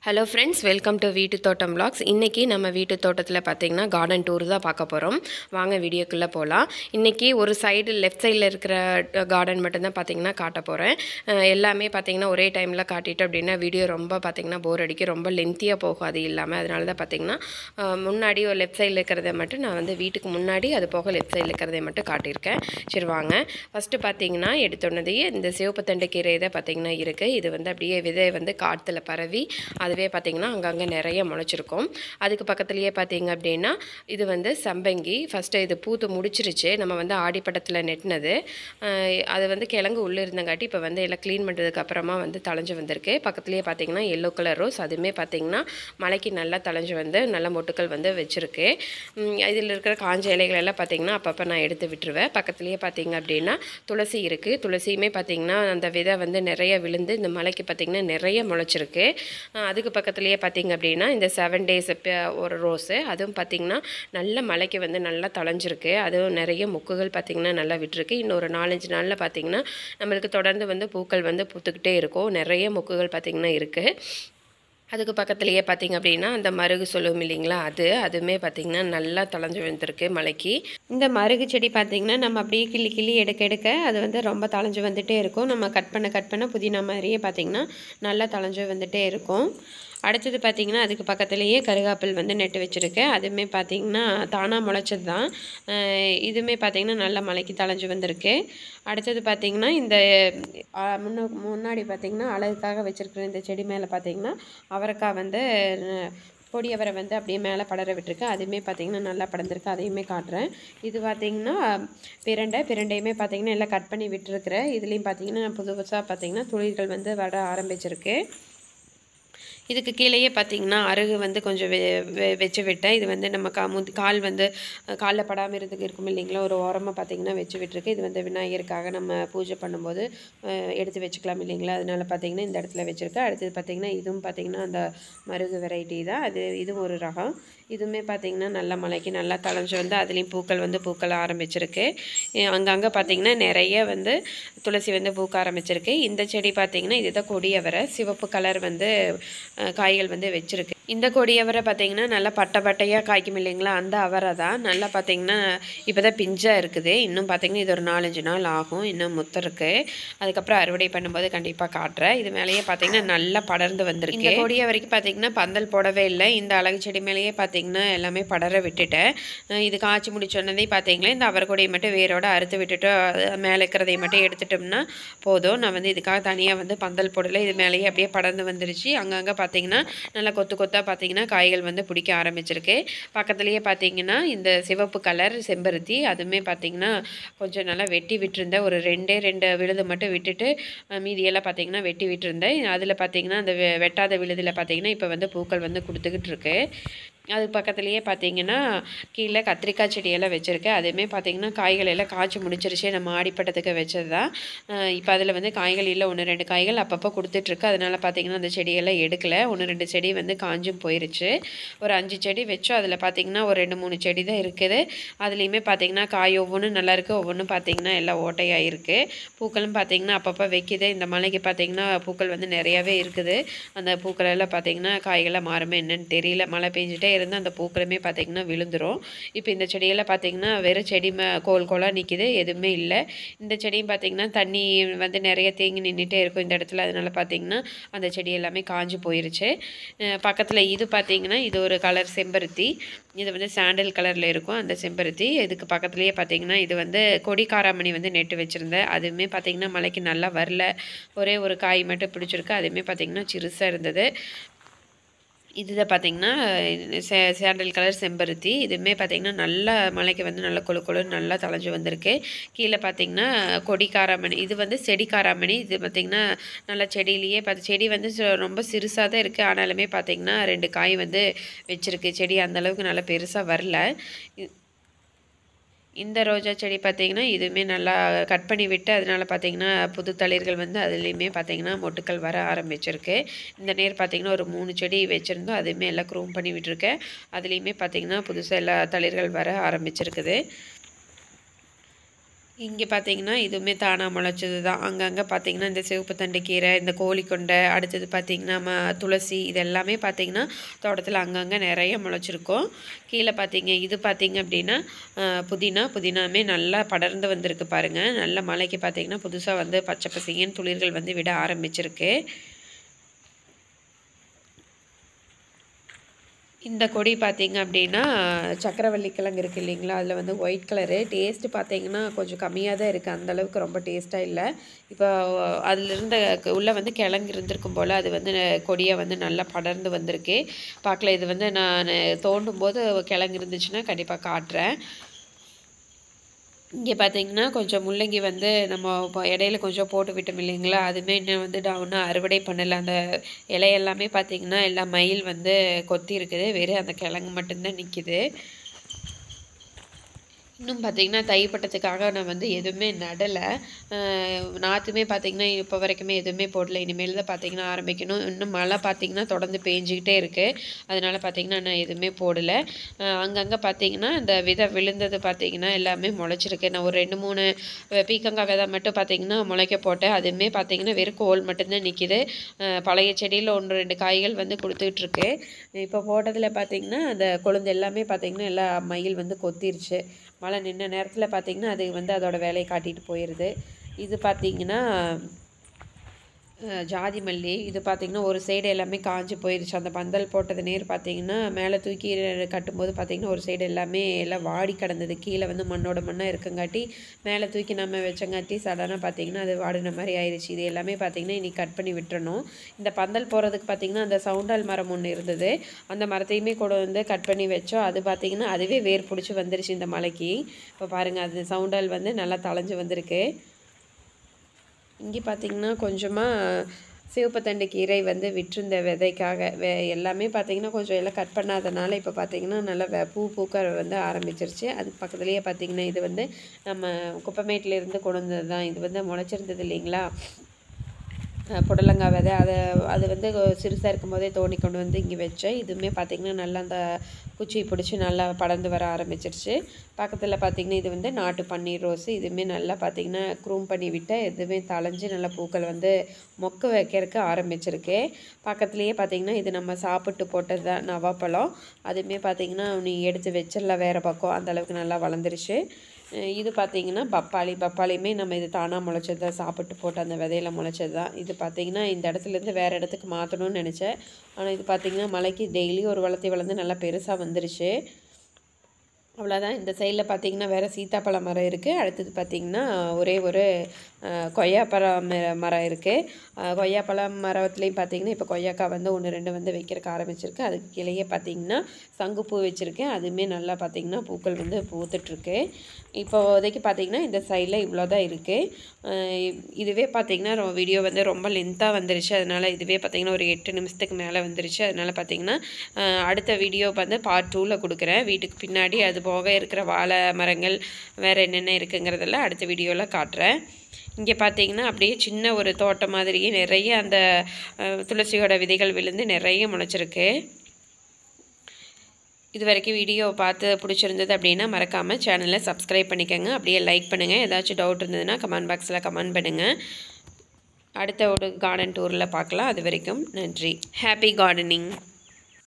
Hello friends, welcome to வீட்டு தோட்டம் vlogs. இன்றைக்கி நம்ம வீட்டு தோட்டத்தில் பார்த்திங்கன்னா கார்டன் டூர் தான் பார்க்க போகிறோம். வாங்க வீடியோக்குள்ளே போகலாம். இன்றைக்கி ஒரு சைடு லெஃப்ட் சைடில் இருக்கிற கார்டன் மட்டும்தான் பார்த்திங்கன்னா காட்ட போகிறேன். எல்லாமே பார்த்திங்கன்னா ஒரே டைமில் காட்டிட்டு அப்படின்னா வீடியோ ரொம்ப பார்த்திங்கன்னா போர் அடிக்கும், ரொம்ப லென்த்தியாக போகும். அது இல்லாமல் அதனால தான் பார்த்திங்கன்னா முன்னாடி ஒரு லெஃப்ட் சைடில் இருக்கிறத மட்டும் நான் வந்து வீட்டுக்கு முன்னாடி, அது போக லெஃப்ட் சைடில் இருக்கிறத மட்டும் காட்டியிருக்கேன். சரி வாங்க. ஃபஸ்ட்டு பார்த்திங்கன்னா எடுத்தோன்னதையே இந்த சிவப்பு தண்டு கீரை தான் பார்த்திங்கன்னா இருக்குது. இது வந்து அப்படியே விதை வந்து காற்றுல பரவி அதுவே பார்த்திங்கன்னா அங்கங்கே நிறைய முளைச்சிருக்கும். அதுக்கு பக்கத்துலேயே பார்த்திங்க அப்படின்னா இது வந்து சம்பங்கி. ஃபஸ்ட்டு இது பூத்து முடிச்சிருச்சு. நம்ம வந்து ஆடிப்பட்டத்தில் நெட்டினது. அது வந்து கிழங்கு உள்ளே இருந்தங்காட்டி இப்போ வந்து எல்லாம் க்ளீன் பண்ணுறதுக்கு அப்புறமா வந்து தளைஞ்சு வந்திருக்கு. பக்கத்துலேயே பார்த்திங்கன்னா எல்லோ கலர் ரோஸ், அதுவுமே பார்த்திங்கன்னா மலைக்கு நல்லா தளைஞ்சு வந்து நல்ல மொட்டுக்கள் வந்து வச்சுருக்கு. இதில் இருக்கிற காஞ்ச இலைகள் எல்லாம் பார்த்திங்கன்னா அப்பப்போ நான் எடுத்து விட்டுருவேன். பக்கத்துலேயே பார்த்திங்க அப்படின்னா துளசி இருக்குது. துளசியுமே பார்த்திங்கன்னா அந்த விதை வந்து நிறைய விழுந்து இந்த மலைக்கு பார்த்திங்கன்னா நிறைய முளைச்சிருக்கு. அதுக்கு பக்கத்துலேயே பார்த்திங்க அப்படின்னா இந்த 7 days ஒரு ரோஸு, அதுவும் பார்த்திங்கன்னா நல்ல மலைக்கு வந்து நல்லா தளைஞ்சிருக்கு. அதுவும் நிறைய மொக்குகள் பார்த்திங்கன்னா நல்லா விட்டுருக்கு. இன்னொரு 4-5 நாளில் பார்த்திங்கன்னா நம்மளுக்கு தொடர்ந்து வந்து பூக்கள் வந்து பூத்துக்கிட்டே இருக்கும். நிறைய மொக்குகள் பார்த்திங்கன்னா இருக்குது. அதுக்கு பக்கத்துலேயே பார்த்திங்க அப்படின்னா அந்த மருகு சொல்லுவோம் இல்லைங்களா, அதுவுமே பார்த்திங்கன்னா நல்லா தளைஞ்சு வந்துருக்கு மலைக்கு. இந்த மருகு செடி பார்த்திங்கன்னா நம்ம அப்படியே கிள்ளி கிள்ளி எடுக்க அது வந்து ரொம்ப தளைஞ்சு வந்துகிட்டே இருக்கும். நம்ம கட் பண்ண புதினா மாதிரியே பார்த்திங்கன்னா நல்லா தளைஞ்சு வந்துகிட்டே இருக்கும். அடுத்தது பார்த்திங்கன்னா அதுக்கு பக்கத்துலேயே கருகாப்பில் வந்து நெட்டு வச்சுருக்கேன். அதுவுமே பார்த்திங்கன்னா தானாக முளைச்சது தான். இதுவுமே பார்த்திங்கன்னா நல்லா மலைக்கு தளைஞ்சு வந்திருக்கு. அடுத்தது பார்த்திங்கன்னா இந்த முன்னாடி பார்த்திங்கன்னா அழகுக்காக வச்சுருக்கிற இந்த செடி மேலே பார்த்திங்கன்னா அவரைக்காய் வந்து பொடி அவரை வந்து அப்படியே மேலே படர விட்டுருக்கு. அதுவுமே பார்த்திங்கன்னா நல்லா படர்ந்துருக்கு. அதையுமே காட்டுறேன். இது பார்த்திங்கன்னா பிரண்டையுமே பார்த்திங்கன்னா எல்லாம் கட் பண்ணி விட்டுருக்குறேன். இதுலேயும் பார்த்திங்கன்னா புதுசாக பார்த்திங்கன்னா துளிர்கள் வந்து வர ஆரம்பிச்சிருக்கு. இதுக்கு கீழேயே பார்த்திங்கன்னா அருகு வந்து கொஞ்சம் வச்சு விட்டேன். இது வந்து நம்ம கால் வந்து காலில் படாமல் இருக்கும் இல்லைங்களா, ஒரு ஓரமாக பார்த்திங்கன்னா வச்சு விட்டுருக்கு. இது வந்து விநாயகருக்காக நம்ம பூஜை பண்ணும்போது எடுத்து வச்சுக்கலாம் இல்லைங்களா, அதனால பார்த்திங்கன்னா இந்த இடத்துல வச்சுருக்கேன். அடுத்தது பார்த்திங்கன்னா இதுவும் பார்த்திங்கன்னா அந்த மருகு வெரைட்டி தான். இதுவும் ஒரு ரகம். இதுவுமே பார்த்திங்கன்னா நல்ல மலைக்கு நல்லா தளைஞ்சு வந்து அதுலேயும் பூக்கள் ஆரம்பிச்சிருக்கு. அங்கங்கே பார்த்திங்கன்னா நிறைய வந்து துளசி வந்து பூக்க ஆரம்பிச்சிருக்கு. இந்த செடி பார்த்திங்கன்னா இதுதான் கொடியவரை, சிவப்பு கலர் வந்து காய்கள் வந்து வச்சுருக்கு. இந்த கொடியவரை பார்த்திங்கன்னா நல்லா பட்டையாக காய்க்கும் இல்லைங்களா, அந்த அவரை தான். நல்லா பார்த்திங்கன்னா இப்போ தான் பிஞ்சாக இருக்குது. இன்னும் பார்த்திங்கன்னா இது ஒரு 4-5 நாள் ஆகும், இன்னும் முத்தம் இருக்குது. அதுக்கப்புறம் அறுவடை பண்ணும்போது கண்டிப்பாக காட்டுறேன். இது மேலேயே பார்த்திங்கன்னா நல்லா படர்ந்து வந்திருக்கு. இந்த கொடிய வரைக்கும் பார்த்திங்கன்னா பந்தல் போடவே இல்லை. இந்த அழகு செடி மேலேயே பார்த்திங்கன்னா எல்லாமே படர விட்டுட்டேன். இது காய்ச்சி முடிச்சோன்னதே பார்த்திங்களா இந்த அவரை கொடியை மட்டும் வேரோட அறுத்து விட்டுட்டு மேலே இருக்கிறதை மட்டும் எடுத்துட்டோம்னா போதும். நான் வந்து இதுக்காக தனியாக வந்து பந்தல் போடலை. இது மேலேயே அப்படியே படர்ந்து வந்துருச்சு. அங்கங்கே பார்த்திங்கன்னா நல்லா கொத்தாக பார்த்திங்கன்னா காய்கள் வந்து பிடிக்க ஆரம்பிச்சிருக்கு. பக்கத்துலேயே பார்த்திங்கன்னா இந்த சிவப்பு கலர் செம்பருத்தி, அதுவுமே பார்த்திங்கன்னா கொஞ்சம் நல்லா வெட்டி விட்டுருந்தேன். ஒரு 2 விழுது மட்டும் விட்டுட்டு மீதியெல்லாம் பார்த்திங்கன்னா வெட்டி விட்டுருந்தேன். அதில் பார்த்திங்கன்னா அந்த வெட்டாத விழுதில் பார்த்திங்கன்னா இப்போ வந்து பூக்கள் வந்து கொடுத்துக்கிட்டு இருக்கு. அது பக்கத்துலேயே பார்த்திங்கன்னா கீழே கத்திரிக்காய் செடியெல்லாம் வச்சுருக்கேன். அதுவுமே பார்த்திங்கன்னா காய்கள் எல்லாம் காய்ச்சி முடிச்சிருச்சு. நம்ம ஆடிப்பட்டத்துக்கு வச்சது தான். இப்போ அதில் வந்து காய்கள் இல்லை, 1-2 காய்கள் அப்பப்போ கொடுத்துட்ருக்கு. அதனால் பார்த்திங்கன்னா அந்த செடியெல்லாம் எடுக்கலை. 1-2 செடி வந்து காஞ்சும் போயிடுச்சு. ஒரு 5 செடி வச்சோம். அதில் பார்த்திங்கன்னா ஒரு 2-3 செடி தான் இருக்குது. அதுலேயுமே பார்த்திங்கன்னா காய் ஒவ்வொன்றும் நல்லாயிருக்கு, ஒவ்வொன்றும் பார்த்திங்கன்னா எல்லாம் ஓட்டையாக இருக்குது. பூக்களும் பார்த்திங்கன்னா அப்பப்போ வைக்கிது. இந்த மலைக்கு பார்த்திங்கன்னா பூக்கள் வந்து நிறையாவே இருக்குது. அந்த பூக்களெல்லாம் பார்த்திங்கன்னா காய்களாக மாறுமே என்னன்னு தெரியல. மழை பெஞ்சிட்டே இருந்து அந்த பூக்களுமே பார்த்திங்கன்னா விழுந்துடும். இப்போ இந்த செடியெல்லாம் பார்த்திங்கன்னா வெறும் செடி கோலாக நிற்கிது, எதுவுமே இல்லை. இந்த செடியும் பார்த்திங்கன்னா தண்ணி வந்து நிறைய தேங்கி நின்றுட்டே இருக்கும் இந்த இடத்துல. அதனால பார்த்திங்கன்னா அந்த செடி எல்லாமே காஞ்சி போயிருச்சு. பக்கத்தில் இது பார்த்திங்கன்னா இது ஒரு கலர் செம்பருத்தி. இது வந்து சாண்டல் கலரில் இருக்கும் அந்த செம்பருத்தி. இதுக்கு பக்கத்துலேயே பார்த்திங்கன்னா இது வந்து கொடிக்காராமணி வந்து நெட்டு வச்சுருந்தேன். அதுவுமே பார்த்திங்கன்னா மலைக்கு நல்லா வரல. ஒரே ஒரு காய் மட்டும் பிடிச்சிருக்கு. அதுவுமே பார்த்திங்கன்னா சிறுசாக இருந்தது. இதுதான் பார்த்திங்கன்னா சாண்டல் கலர் செம்பருத்தி. இதுவுமே பார்த்திங்கன்னா நல்லா மலைக்கு வந்து நல்லா கொழுன்னு நல்லா தளைஞ்சு வந்திருக்கு. கீழே பார்த்திங்கன்னா கொடிக்காராமணி, இது வந்து செடிக்காராமணி. இது பார்த்திங்கன்னா நல்லா செடியிலேயே செடி வந்து ரொம்ப சிறுசாக தான் இருக்குது. ஆனாலுமே பார்த்திங்கன்னா 2 காய் வந்து வச்சுருக்கு. செடி அந்தளவுக்கு நல்லா பெருசாக வரல. இந்த ரோஜா செடி பார்த்திங்கன்னா இதுவுமே நல்லா கட் பண்ணி விட்டு அதனால் பார்த்திங்கன்னா புது தளிர்கள் வந்து அதுலேயுமே பார்த்திங்கன்னா மொட்டுக்கள் வர ஆரம்பிச்சிருக்கு. இந்த நேர் பார்த்திங்கன்னா ஒரு 3 செடி வச்சுருந்தோம். அதுவுமே எல்லாம் க்ரூம் பண்ணி விட்டுருக்கேன். அதுலேயுமே பார்த்திங்கன்னா புதுசாக எல்லா தளிர்கள் வர ஆரம்பிச்சிருக்குது. இங்கே பார்த்தீங்கன்னா இதுவுமே தானாக முளைச்சது தான். அங்கங்கே பார்த்தீங்கன்னா இந்த சிவப்பு தண்டு கீரை, இந்த கோழிக்கொண்டை, அடுத்தது பார்த்தீங்கன்னா துளசி இது எல்லாமே பார்த்தீங்கன்னா தோட்டத்தில் அங்கங்கே நிறைய முளைச்சிருக்கும். கீழே இது பார்த்தீங்க அப்படின்னா புதினாமே நல்லா படர்ந்து வந்திருக்கு பாருங்கள். நல்ல மழைக்கு பார்த்தீங்கன்னா புதுசாக வந்து பச்சை பசேல்னு துளிர்கள் வந்து விட ஆரம்பிச்சிருக்கு. இந்த கொடி பார்த்தீங்க அப்படின்னா சக்கரவள்ளி கிழங்கு இருக்குது இல்லைங்களா, அதில் வந்து ஒயிட் கலரு டேஸ்ட்டு பார்த்தீங்கன்னா கொஞ்சம் கம்மியாக தான் இருக்குது, அந்தளவுக்கு ரொம்ப டேஸ்ட்டாக இல்லை. இப்போ அதிலிருந்த உள்ளே வந்து கிழங்கு இருந்திருக்கும் போல் அது வந்து கொடியை வந்து நல்லா படர்ந்து வந்திருக்கு. பார்க்கல, இது வந்து நான் தோண்டும் போது கிழங்கு இருந்துச்சுன்னா கண்டிப்பாக காட்டுறேன். இங்கே பார்த்தீங்கன்னா கொஞ்சம் முள்ளங்கி வந்து நம்ம இப்போ இடையில கொஞ்சம் போட்டு விட்டோம் இல்லைங்களா, அதுவுமே இன்னும் வந்து இன்னும் அறுவடை பண்ணலை. அந்த இலையெல்லாமே பார்த்தீங்கன்னா எல்லாம் மயில் வந்து கொத்தி இருக்குது, வெறும் அந்த கிழங்கு மட்டும்தான் நிற்கிது. இன்னும் பார்த்தீங்கன்னா தைப்பட்டத்துக்காக நான் வந்து எதுவுமே நடலை. நாற்றுமே பார்த்தீங்கன்னா இப்போ வரைக்குமே எதுவுமே போடல. இனிமேல் தான் பார்த்தீங்கன்னா ஆரம்பிக்கணும். இன்னும் மழை பார்த்தீங்கன்னா தொடர்ந்து பேஞ்சிக்கிட்டே இருக்குது. அதனால் பார்த்தீங்கன்னா நான் எதுவுமே போடலை. அங்கங்கே பார்த்தீங்கன்னா இந்த விதை விழுந்தது பார்த்தீங்கன்னா எல்லாமே முளைச்சிருக்கு. நான் ஒரு 2, 3 பீக்கங்காய் விதை மட்டும் பார்த்தீங்கன்னா முளைக்க போட்டேன். அதுவுமே பார்த்தீங்கன்னா வெறும் கோல் மட்டும்தான் நிற்கிது. பழைய செடியில் 1, 2 காய்கள் வந்து கொடுத்துட்ருக்கு. இப்போ போட்டதில் பார்த்தீங்கன்னா அந்த கொழுந்து எல்லாமே பார்த்தீங்கன்னா எல்லா மயில் வந்து கொத்திருச்சு. மழை நின்ன நேரத்தில் பார்த்திங்கன்னா அது வந்து அதோட வேலையை காட்டிட்டு போயிடுது. இது பார்த்திங்கன்னா ஜாதி மல்லி. இது பார்த்திங்கன்னா ஒரு சைடு எல்லாமே காஞ்சி போயிடுச்சு. அந்த பந்தல் போட்டது நேர் பார்த்திங்கன்னா மேலே தூக்கி கட்டும்போது பார்த்திங்கன்னா ஒரு சைடு எல்லாமே எல்லாம் வாடி கிடந்தது. கீழே வந்து மண்ணோட மண்ணாக இருக்கங்காட்டி மேலே தூக்கி நம்ம வச்சங்காட்டி சடனாக பார்த்திங்கன்னா அது வாடின மாதிரி ஆயிடுச்சு. இது எல்லாமே பார்த்திங்கன்னா இன்றைக்கி கட் பண்ணி விட்டுறணும். இந்த பந்தல் போகிறதுக்கு பார்த்திங்கன்னா அந்த சவுண்டால் மரம் ஒன்று இருந்தது, அந்த மரத்தையுமே கூட வந்து கட் பண்ணி வச்சோம். அது பார்த்திங்கன்னா அதுவே வேர் பிடிச்சி வந்துருச்சு இந்த மலைக்கு. இப்போ பாருங்கள், அது சவுண்டால் வந்து நல்லா தளைஞ்சு வந்திருக்கு. இங்கே பார்த்திங்கன்னா கொஞ்சமாக சிவப்புத்தண்டு கீரை வந்து விட்டிருந்த விதைக்காக எல்லாமே பார்த்திங்கன்னா கொஞ்சம் எல்லாம் கட் பண்ணாதனால இப்போ பார்த்திங்கன்னா நல்லா பூ பூக்க வந்து ஆரம்பிச்சிருச்சு. அதுக்கு பக்கத்துலேயே பார்த்திங்கன்னா இது வந்து நம்ம குப்பைமேட்டிலேருந்து கொண்டு வந்தது தான். இது வந்து முளைச்சிருந்தது இல்லைங்களா, புடலங்காய் விதை. அது வந்து சிறுசாக இருக்கும்போதே தோண்டி கொண்டு வந்து இங்கே வச்சேன். இதுவுமே பார்த்திங்கன்னா நல்லா அந்த குச்சி பிடிச்சி நல்லா படர்ந்து வர ஆரம்பிச்சிருச்சு. பக்கத்தில் பார்த்திங்கன்னா இது வந்து நாட்டு பன்னீர் ரோஸு. இதுவுமே நல்லா பார்த்திங்கன்னா க்ரூம் பண்ணி விட்டால் எதுவுமே தளைஞ்சு நல்லா பூக்கள் வந்து மொக்கு வைக்கிறதுக்கு ஆரம்பிச்சிருக்கு. பக்கத்துலேயே பார்த்திங்கன்னா இது நம்ம சாப்பிட்டு போட்டது தான் நவாப்பழம். அதுவுமே பார்த்திங்கன்னா நீ எடுத்து வச்சிடலாம் வேறு பக்கம், அந்தளவுக்கு நல்லா வளர்ந்துருச்சு. இது பார்த்திங்கன்னா பப்பாளியுமே நம்ம இது தானாக முளைச்சது தான், சாப்பிட்டு போட்டு அந்த விதையில முளைச்சது தான். இது பார்த்திங்கன்னா இந்த இடத்துலேருந்து வேறு இடத்துக்கு மாற்றணும்னு நினச்சேன். ஆனால் இது பார்த்திங்கன்னா மலைக்கு டெய்லி ஒரு வளர்ந்து நல்லா பெருசாக வந்துருச்சு. அவ்வளோதான். இந்த சைடில் பார்த்திங்கன்னா வேறு சீத்தாப்பழ மரம் இருக்குது. அடுத்தது பார்த்திங்கன்னா ஒரே ஒரு கொய்யாப்பழம் மரம் இருக்குது. கொய்யாப்பழம் மரத்துலேயும் பார்த்திங்கன்னா இப்போ கொய்யாக்காய் வந்து 1, 2 வந்து வைக்கிறதுக்கு ஆரம்பிச்சிருக்கு. அதுக்கு கீழேயே பார்த்திங்கன்னா சங்குப்பூ வச்சுருக்கேன். அதுவுமே நல்லா பார்த்திங்கன்னா பூக்கள் வந்து பூத்துட்ருக்கு. இப்போதைக்கு பார்த்திங்கன்னா இந்த சைடில் இவ்வளோ தான் இருக்குது. இதுவே பார்த்திங்கன்னா வீடியோ வந்து ரொம்ப லென்த்தாக வந்துருச்சு. அதனால் இதுவே பார்த்திங்கன்னா ஒரு 8 நிமிஷத்துக்கு மேலே வந்துருச்சு. அதனால் பார்த்திங்கன்னா அடுத்த வீடியோ வந்து பார்ட் 2ல் கொடுக்குறேன். வீட்டுக்கு பின்னாடி அது போக இருக்கிற வாழை மரங்கள் வேறு என்னென்ன இருக்குங்கிறதெல்லாம் அடுத்த வீடியோவில் காட்டுறேன். இங்கே பார்த்தீங்கன்னா அப்படியே சின்ன ஒரு தோட்டம் மாதிரியே நிறைய அந்த துளசியோட விதைகள் விழுந்து நிறைய முளைச்சிருக்கு. இது வரைக்கும் வீடியோ பார்த்து பிடிச்சிருந்தது அப்படின்னா மறக்காமல் சேனலை சப்ஸ்கிரைப் பண்ணிக்கோங்க. அப்படியே லைக் பண்ணுங்கள். ஏதாச்சும் டவுட் இருந்ததுன்னா கமெண்ட் பாக்ஸில் கமெண்ட் பண்ணுங்கள். அடுத்த ஒரு கார்டன் டூரில் பார்க்கலாம். அது வரைக்கும் நன்றி. Happy gardening.